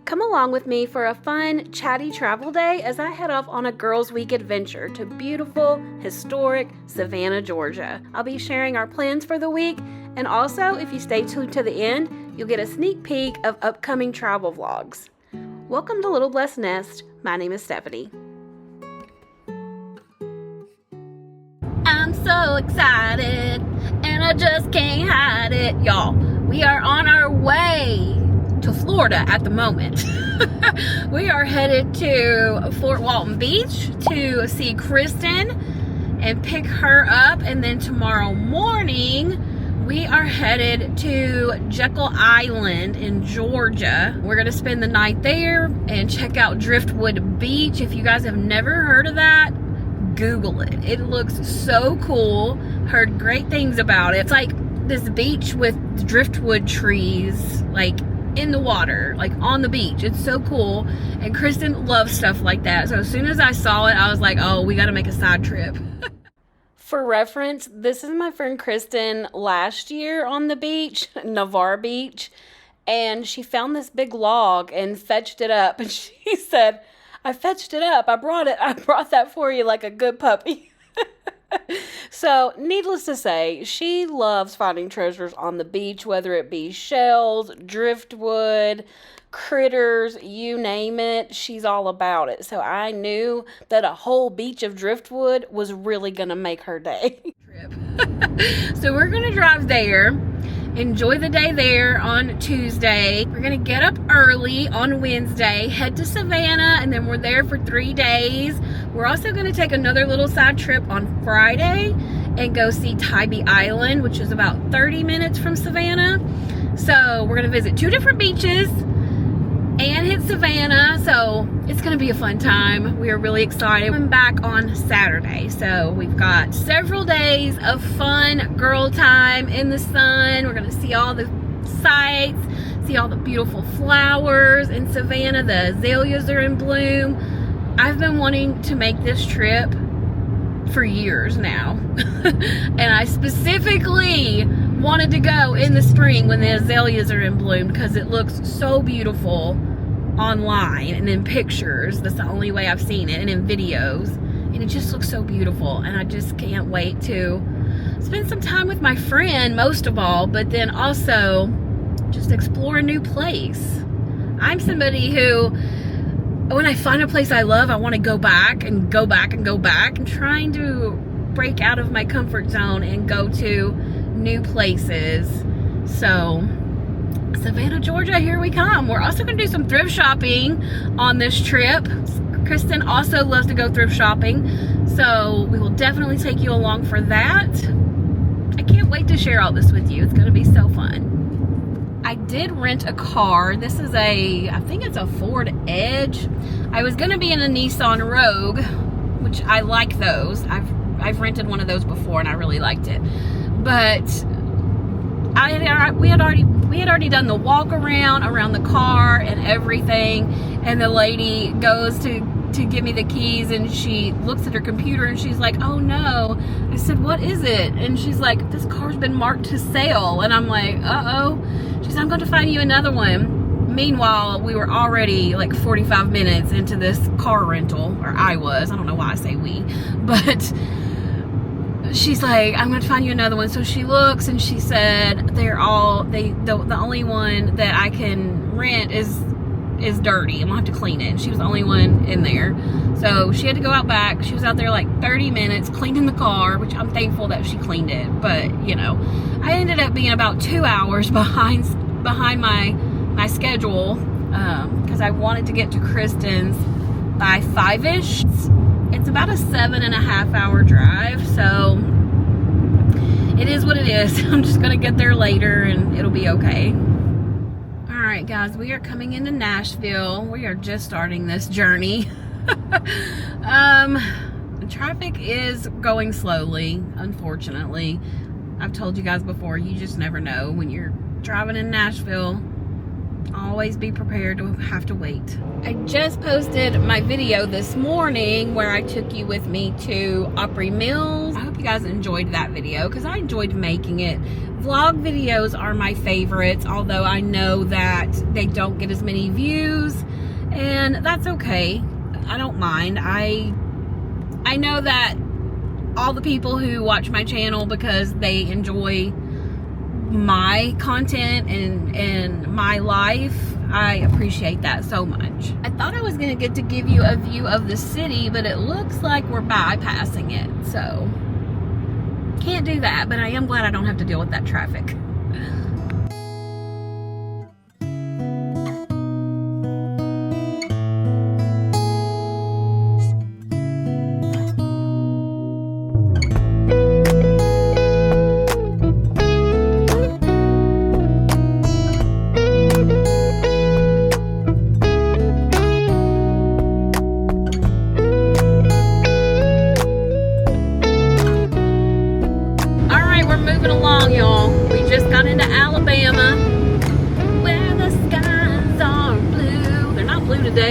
Come along with me for a fun, chatty travel day as I head off on a Girls' Week adventure to beautiful, historic Savannah, Georgia. I'll be sharing our plans for the week, and also, if you stay tuned to the end, you'll get a sneak peek of upcoming travel vlogs. Welcome to Little Blessed Nest. My name is Stephanie. I'm so excited, and I just can't hide it, y'all. We are on our way to Florida at the moment. We are headed to Fort Walton Beach to see Kristin and pick her up, and then tomorrow morning we are headed to Jekyll Island in Georgia. We're gonna spend the night there and check out Driftwood Beach. If you guys have never heard of that, Google it. It looks so cool. Heard great things about it. It's like this beach with driftwood trees, like in the water, like on the beach. It's so cool, and Kristin loves stuff like that. So as soon as I saw it, I was like, oh, we gotta make a side trip. For reference, this is my friend Kristin last year on the beach, Navarre Beach, and she found this big log and fetched it up, and she said, I fetched it up, I brought that for you like a good puppy. So, needless to say, she loves finding treasures on the beach, whether it be shells, driftwood, critters, you name it, she's all about it. So I knew that a whole beach of driftwood was really gonna make her day. So we're gonna drive there, enjoy the day there on Tuesday. We're gonna get up early on Wednesday, head to Savannah, and then we're there for 3 days. We're also gonna take another little side trip on Friday and go see Tybee Island, which is about 30 minutes from Savannah. So we're gonna visit 2 different beaches and hit Savannah, so it's gonna be a fun time. We are really excited. I'm back on Saturday, so we've got several days of fun girl time in the sun. We're gonna see all the sights, see all the beautiful flowers in Savannah. The azaleas are in bloom. I've been wanting to make this trip for years now. And I specifically wanted to go in the spring when the azaleas are in bloom because it looks so beautiful online and in pictures. That's the only way I've seen it, and in videos, and it just looks so beautiful, and I just can't wait to spend some time with my friend most of all, but then also just explore a new place. I'm somebody who, when I find a place I love, I want to go back and go back and go back. I'm trying to break out of my comfort zone and go to new places. So Savannah, Georgia, here we come. We're also going to do some thrift shopping on this trip. Kristin also loves to go thrift shopping, so we will definitely take you along for that. I can't wait to share all this with you. It's going to be so fun. I did rent a car. This is I think it's a Ford Edge. I was going to be in a Nissan Rogue, which I like those. I've rented one of those before and I really liked it. But we had already done the walk around the car and everything, and the lady goes to give me the keys, and she looks at her computer and she's like, oh no. I said, what is it? And she's like, this car's been marked to sale. And I'm like, uh-oh. She said, I'm going to find you another one. Meanwhile, we were already like 45 minutes into this car rental, or I don't know why I say we, but she's like, I'm going to find you another one. So she looks and she said, the only one that I can rent is dirty. I'm going to have to clean it. And she was the only one in there. So she had to go out back. She was out there like 30 minutes cleaning the car, which I'm thankful that she cleaned it. But, you know, I ended up being about 2 hours behind my schedule because I wanted to get to Kristin's by 5-ish. It's about a 7.5 hour drive, so it is what it is. I'm just gonna get there later and it'll be okay. All right, guys, we are coming into Nashville. We are just starting this journey. Traffic is going slowly, unfortunately. I've told you guys before, you just never know when you're driving in Nashville. Always be prepared to have to wait. I just posted my video this morning where I took you with me to Opry Mills. I hope you guys enjoyed that video because I enjoyed making it. vlog videos are my favorites, although I know that they don't get as many views, and that's okay. I don't mind. I know that all the people who watch my channel because they enjoy my content and my life, I appreciate that so much. I thought I was gonna get to give you a view of the city, but it looks like we're bypassing it, so can't do that, but I am glad I don't have to deal with that traffic.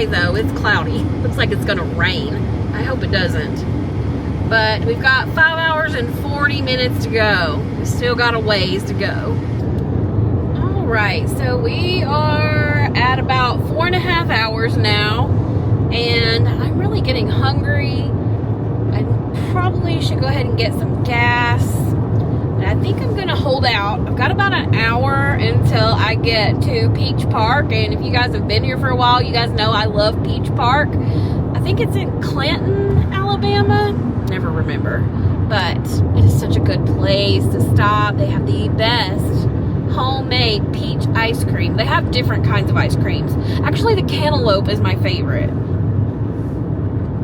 Though it's cloudy, looks like it's gonna rain. I hope it doesn't, but we've got 5 hours and 40 minutes to go. We still got a ways to go. All right, so we are at about 4.5 hours now, and I'm really getting hungry. I probably should go ahead and get some gas, but I think I'm gonna hold out. I've got about an hour until I get to Peach Park, and if you guys have been here for a while, you guys know I love Peach Park. I think it's in Clinton, Alabama. Never remember, but it is such a good place to stop. They have the best homemade peach ice cream. They have different kinds of ice creams. Actually, the cantaloupe is my favorite,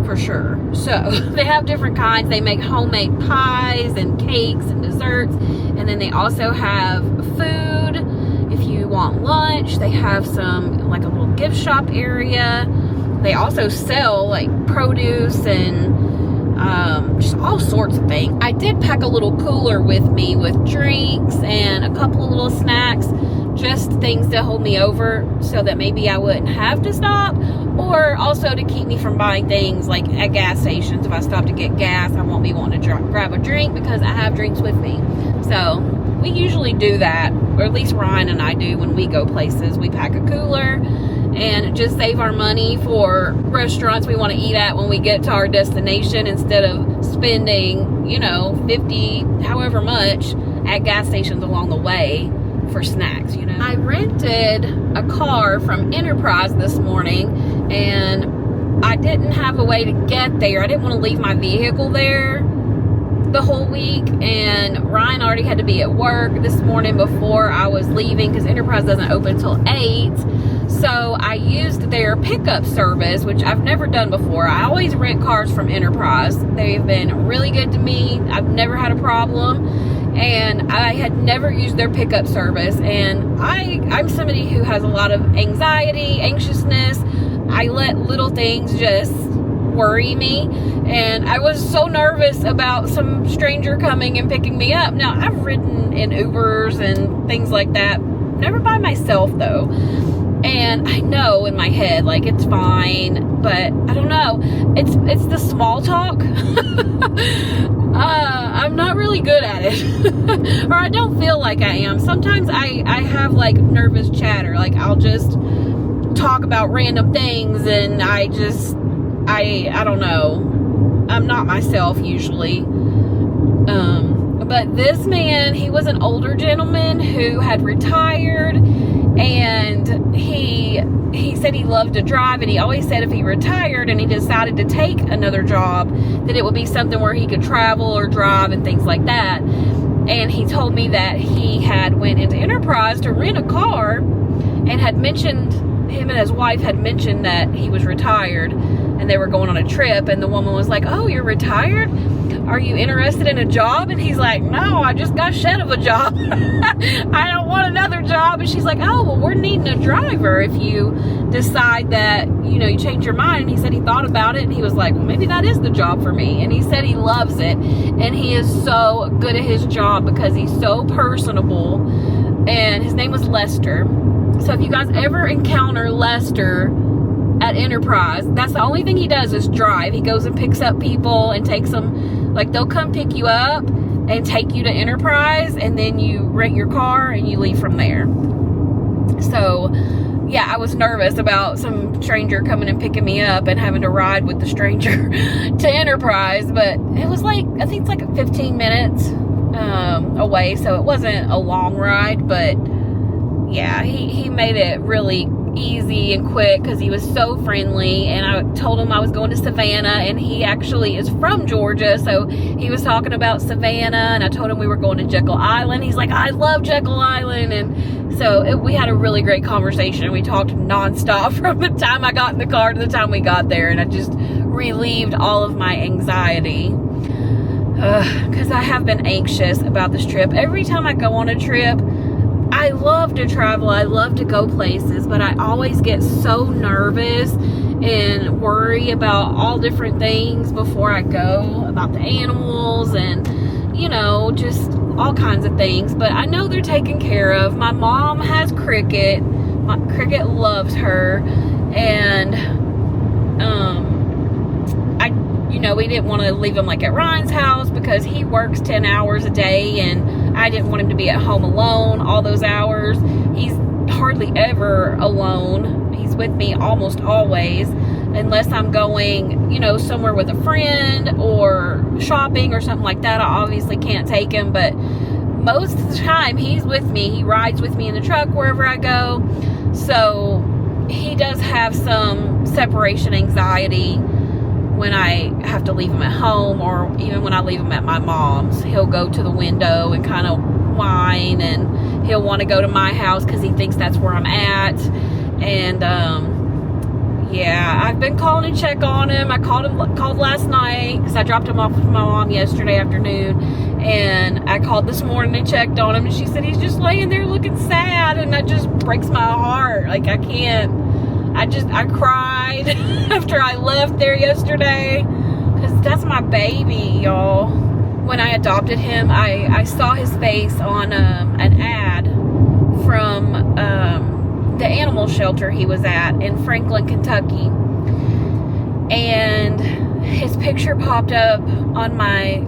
for sure. So they have different kinds. They make homemade pies and cakes and desserts, and then they also have food. If you want lunch, they have some, like a little gift shop area. They also sell like produce and just all sorts of things. I did pack a little cooler with me with drinks and a couple of little snacks, just things to hold me over so that maybe I wouldn't have to stop, or also to keep me from buying things like at gas stations. If I stop to get gas, I won't be wanting to grab a drink because I have drinks with me. So we usually do that, or at least Ryan and I do when we go places. We pack a cooler and just save our money for restaurants we want to eat at when we get to our destination, instead of spending, you know, 50, however much at gas stations along the way for snacks, you know. I rented a car from Enterprise this morning, and I didn't have a way to get there. I didn't want to leave my vehicle there the whole week, and Ryan already had to be at work this morning before I was leaving because Enterprise doesn't open until 8. So I used their pickup service, which I've never done before. I always rent cars from Enterprise. They've been really good to me. I've never had a problem, and I had never used their pickup service. And I'm somebody who has a lot of anxiety, anxiousness. I let little things just worry me, and I was so nervous about some stranger coming and picking me up. Now, I've ridden in Ubers and things like that, never by myself though. And I know in my head, like, it's fine, but I don't know. It's the small talk. I'm not really good at it. Or I don't feel like I am. Sometimes I have, like, nervous chatter. Like, I'll just talk about random things, and I don't know. I'm not myself usually. But this man, he was an older gentleman who had retired, and he said he loved to drive, and he always said if he retired and he decided to take another job, that it would be something where he could travel or drive and things like that. And he told me that he had went into Enterprise to rent a car, and had mentioned, him and his wife had mentioned that he was retired and they were going on a trip, and the woman was like, "Oh, you're retired? Are you interested in a job?" And he's like, "No, I just got shed of a job. I don't want another job." And she's like, "Oh, well, we're needing a driver if you decide that, you know, you change your mind." And he said he thought about it, and he was like, "Well, maybe that is the job for me." And he said he loves it, and he is so good at his job because he's so personable. And his name was Lester. So if you guys ever encounter Lester at Enterprise. That's the only thing he does is drive. He goes and picks up people and takes them, like they'll come pick you up and take you to Enterprise, and then you rent your car and you leave from there. So yeah, I was nervous about some stranger coming and picking me up and having to ride with the stranger to Enterprise, but it was like, I think it's like 15 minutes away, so it wasn't a long ride, but yeah, he made it really easy and quick because he was so friendly. And I told him I was going to Savannah, and he actually is from Georgia, so he was talking about Savannah, and I told him we were going to Jekyll Island. He's like, I love Jekyll Island. And so we had a really great conversation. We talked nonstop from the time I got in the car to the time we got there, and I just relieved all of my anxiety because I have been anxious about this trip. Every time I go on a trip, I love to travel, I love to go places, but I always get so nervous and worry about all different things before I go, about the animals and, you know, just all kinds of things. But I know they're taken care of. My mom has Cricket. Cricket loves her, and we didn't want to leave him like at Ryan's house because he works 10 hours a day, and I didn't want him to be at home alone all those hours. He's hardly ever alone. He's with me almost always, unless I'm going, somewhere with a friend or shopping or something like that. I obviously can't take him, but most of the time he's with me. He rides with me in the truck wherever I go. So he does have some separation anxiety when I have to leave him at home, or even when I leave him at my mom's. He'll go to the window and kind of whine, and he'll want to go to my house because he thinks that's where I'm at. And yeah, I've been calling to check on him. I called last night because I dropped him off with my mom yesterday afternoon, and I called this morning and checked on him, and she said he's just laying there looking sad, and that just breaks my heart. Like, I cried after I left there yesterday because that's my baby, y'all. When I adopted him, I saw his face on an ad from the animal shelter he was at in Franklin, Kentucky, and his picture popped up on my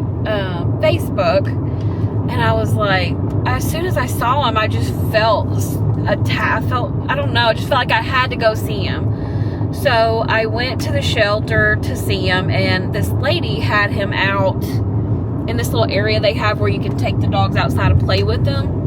Facebook, and I was like, as soon as I saw him, I just felt I just felt like I had to go see him. So I went to the shelter to see him, and this lady had him out in this little area they have where you can take the dogs outside and play with them.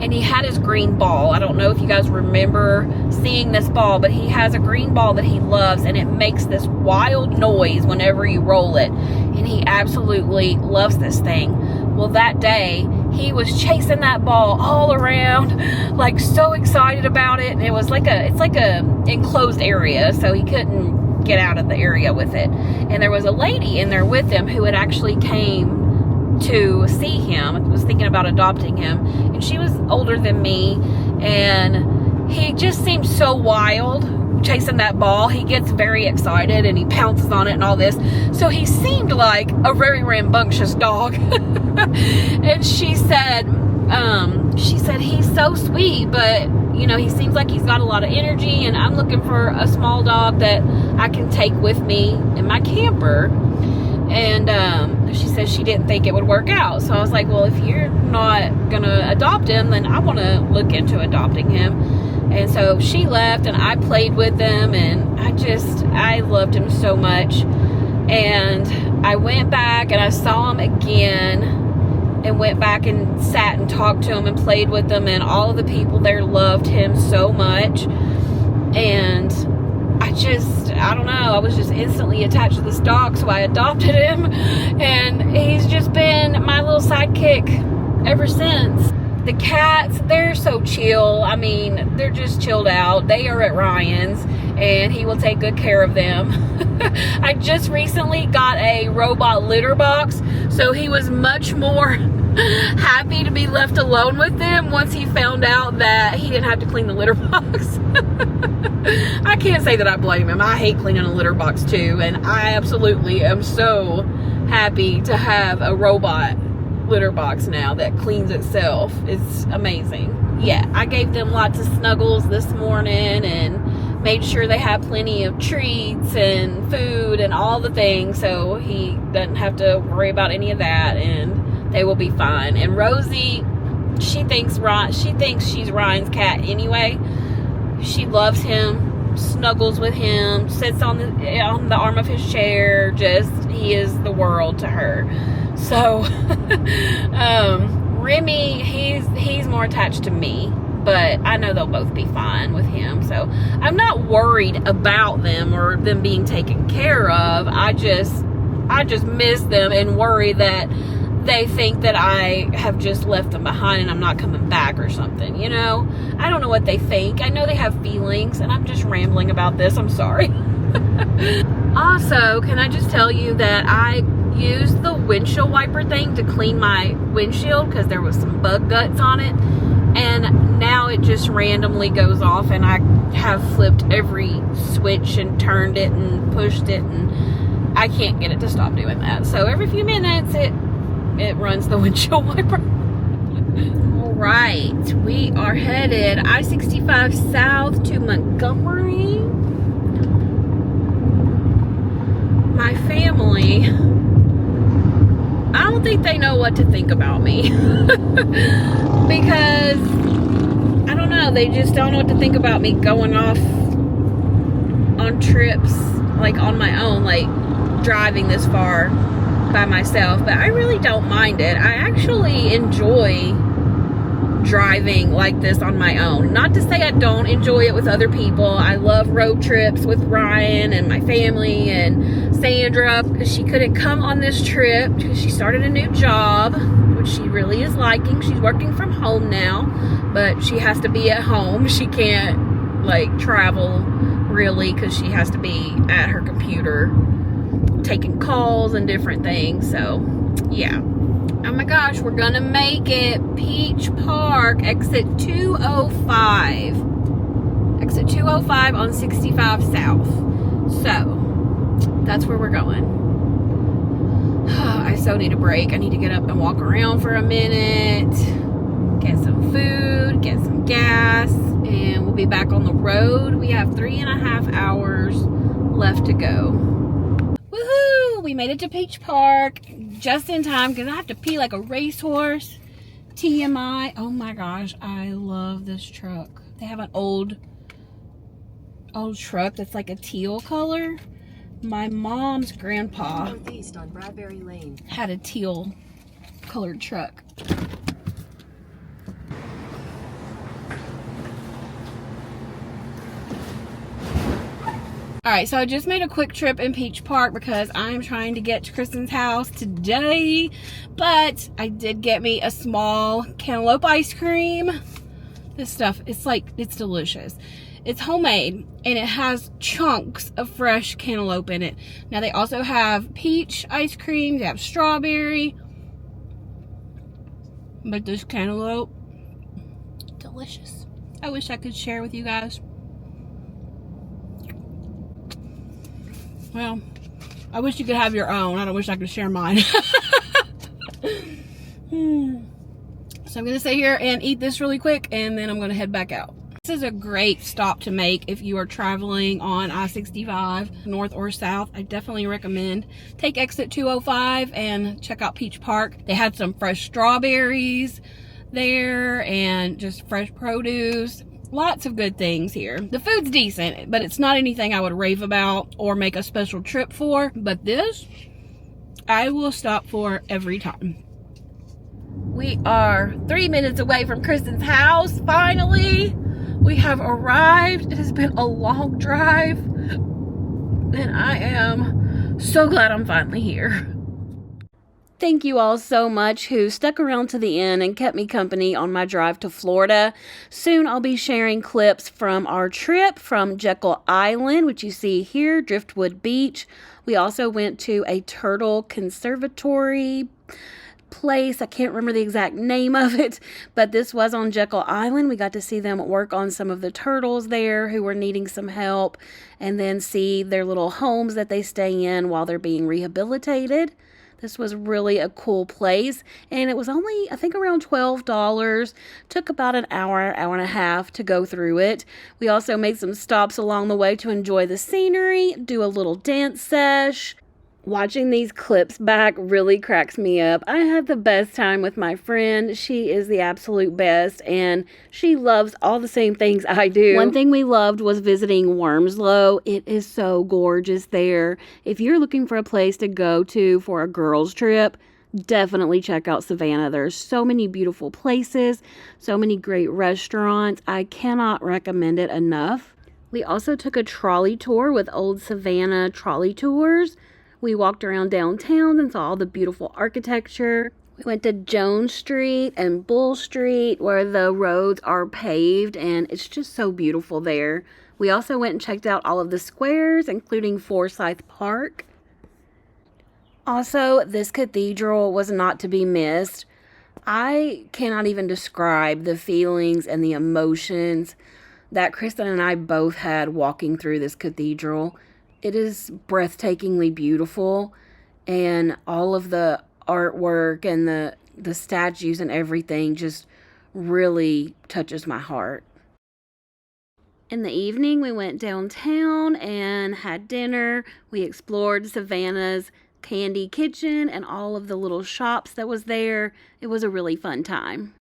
And he had his green ball. I don't know if you guys remember seeing this ball, but he has a green ball that he loves, and it makes this wild noise whenever you roll it. And he absolutely loves this thing. Well, that day, he was chasing that ball all around, like so excited about it. And it was it's like a enclosed area, so he couldn't get out of the area with it. And there was a lady in there with him who had actually came to see him, was thinking about adopting him, and she was older than me, and he just seemed so wild chasing that ball. He gets very excited and he pounces on it and all this, so he seemed like a very rambunctious dog. And she said he's so sweet, but he seems like he's got a lot of energy, and I'm looking for a small dog that I can take with me in my camper. And she said she didn't think it would work out. So I was like, well, if you're not gonna adopt him, then I want to look into adopting him. And so she left, and I played with him, and I loved him so much. And I went back and I saw him again, and went back and sat and talked to him and played with him, and all of the people there loved him so much. And I don't know, I was just instantly attached to this dog, so I adopted him, and he's just been my little sidekick ever since. The cats, they're so chill. I mean, they're just chilled out. They are at Ryan's, and he will take good care of them. I just recently got a robot litter box, so he was much more happy to be left alone with them once he found out that he didn't have to clean the litter box. I can't say that I blame him. I hate cleaning a litter box too, and I absolutely am so happy to have a robot litter box now that cleans itself. It's amazing. Yeah, I gave them lots of snuggles this morning and made sure they had plenty of treats and food and all the things, so he doesn't have to worry about any of that, and they will be fine. And Rosie, she thinks she's Ryan's cat anyway. She loves him, snuggles with him, sits on the arm of his chair. Just, he is the world to her. So Remy, he's more attached to me, but I know they'll both be fine with him. So I'm not worried about them or them being taken care of. I just miss them and worry that they think that I have just left them behind and I'm not coming back or something, you know? I don't know what they think. I know they have feelings, and I'm just rambling about this. I'm sorry. Also, can I just tell you that I used the windshield wiper thing to clean my windshield because there was some bug guts on it, and now it just randomly goes off, and I have flipped every switch and turned it and pushed it, and I can't get it to stop doing that. So every few minutes it runs the windshield wiper. All right, we are headed I-65 south to Montgomery. My family, I don't think they know what to think about me. Because, I don't know, they just don't know what to think about me going off on trips, like on my own, like driving this far by myself. But I really don't mind it. I actually enjoy driving like this on my own. Not to say I don't enjoy it with other people. I love road trips with Ryan and my family and Sandra, because she couldn't come on this trip because she started a new job, which she really is liking. She's working from home now, but she has to be at home. She can't like travel really because she has to be at her computer taking calls and different things. So yeah. Oh my gosh, we're gonna make it. Peach Park, exit 205. Exit 205 on 65 South. So, that's where we're going. I so need a break. I need to get up and walk around for a minute, get some food, get some gas, and we'll be back on the road. We have 3.5 hours left to go. Woohoo! We made it to Peach Park just in time because I have to pee like a racehorse. TMI. Oh my gosh, I love this truck. They have an old truck that's like a teal color. My mom's grandpa northeast on Bradbury Lane had a teal colored truck. Alright, so I just made a quick trip in Peach Park because I'm trying to get to Kristin's house today. But I did get me a small cantaloupe ice cream. This stuff, it's delicious. It's homemade, and it has chunks of fresh cantaloupe in it. Now, they also have peach ice cream. They have strawberry. But this cantaloupe, delicious. I wish I could share with you guys. Well, I wish you could have your own. I don't wish I could share mine. So I'm going to sit here and eat this really quick, and then I'm going to head back out. This is a great stop to make if you are traveling on I-65, north or south. I definitely recommend take exit 205 and check out Peach Park. They had some fresh strawberries there and just fresh produce. Lots of good things here. The food's decent, but it's not anything I would rave about or make a special trip for. But this, I will stop for every time. We are 3 minutes away from Kristin's house, finally. We have arrived. It has been a long drive, and I am so glad I'm finally here. Thank you all so much who stuck around to the end and kept me company on my drive to Florida. Soon I'll be sharing clips from our trip from Jekyll Island, which you see here, Driftwood Beach. We also went to a turtle conservatory place. I can't remember the exact name of it, but this was on Jekyll Island. We got to see them work on some of the turtles there who were needing some help, and then see their little homes that they stay in while they're being rehabilitated. This was really a cool place, and it was only, I think, around $12. Took about an hour, hour and a half to go through it. We also made some stops along the way to enjoy the scenery, do a little dance sesh. Watching these clips back really cracks me up. I had the best time with my friend. She is the absolute best, and she loves all the same things I do. One thing we loved was visiting Wormsloe. It is so gorgeous there. If you're looking for a place to go to for a girls trip, definitely check out Savannah. There's so many beautiful places, so many great restaurants. I cannot recommend it enough. We also took a trolley tour with Old Savannah Trolley Tours. We walked around downtown and saw all the beautiful architecture. We went to Jones Street and Bull Street where the roads are paved, and it's just so beautiful there. We also went and checked out all of the squares, including Forsyth Park. Also, this cathedral was not to be missed. I cannot even describe the feelings and the emotions that Kristin and I both had walking through this cathedral. It is breathtakingly beautiful, and all of the artwork and the statues and everything just really touches my heart. In the evening, we went downtown and had dinner. We explored Savannah's candy kitchen and all of the little shops that was there. It was a really fun time.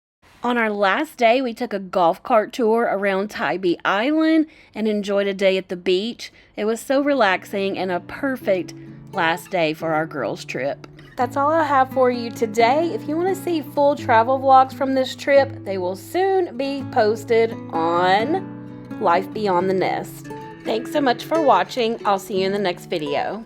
On our last day, we took a golf cart tour around Tybee Island and enjoyed a day at the beach. It was so relaxing and a perfect last day for our girls' trip. That's all I have for you today. If you want to see full travel vlogs from this trip, they will soon be posted on Life Beyond the Nest. Thanks so much for watching. I'll see you in the next video.